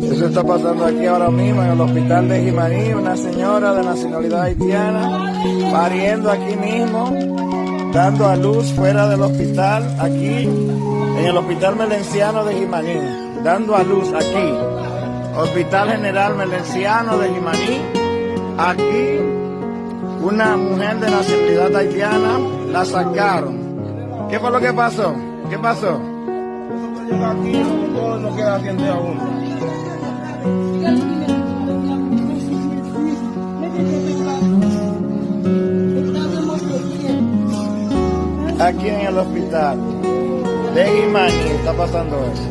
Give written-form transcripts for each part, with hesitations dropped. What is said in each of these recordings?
Eso está pasando aquí ahora mismo en el hospital de Jimaní, una señora de nacionalidad haitiana pariendo aquí mismo, dando a luz fuera del hospital, aquí en el hospital Melenciano de Jimaní, dando a luz aquí, Hospital General Melenciano de Jimaní, aquí una mujer de nacionalidad haitiana la sacaron. ¿Qué fue lo que pasó? ¿Qué pasó? Llega aquí, todo no queda atiende a uno. Aquí en el hospital de Jimaní está pasando eso.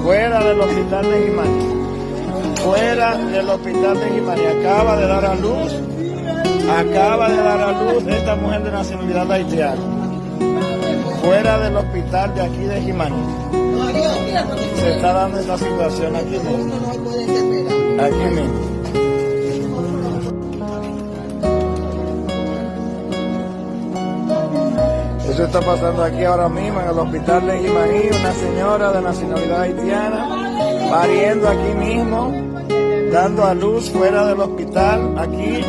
Fuera del hospital de Jimaní. Fuera del hospital de Jimaní. Acaba de dar a luz esta mujer de nacionalidad haitiana. Fuera del hospital de aquí de Jimaní. Se está dando esta situación aquí mismo. Aquí mismo. Eso está pasando aquí ahora mismo en el hospital de Jimaní, una señora de nacionalidad haitiana pariendo aquí mismo, dando a luz fuera del hospital, aquí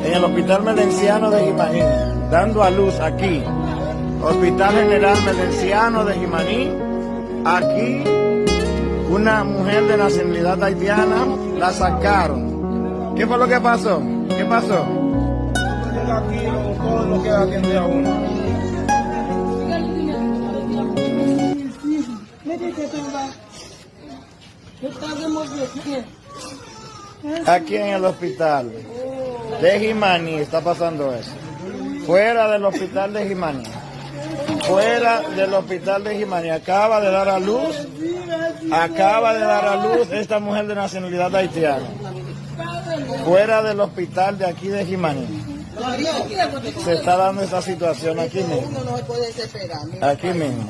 en el hospital Melenciano de Jimaní, dando a luz aquí, Hospital General Melenciano de Jimaní, aquí una mujer de nacionalidad haitiana la sacaron. ¿Qué fue lo que pasó? ¿Qué pasó? Llega aquí, todo no queda atiende a uno. Aquí en el hospital de Jimaní está pasando eso. Fuera del hospital de Jimaní. Fuera del hospital de Jimaní. Acaba de dar a luz esta mujer de nacionalidad haitiana. Fuera del hospital de aquí de Jimaní. Se está dando esta situación aquí mismo. Aquí mismo.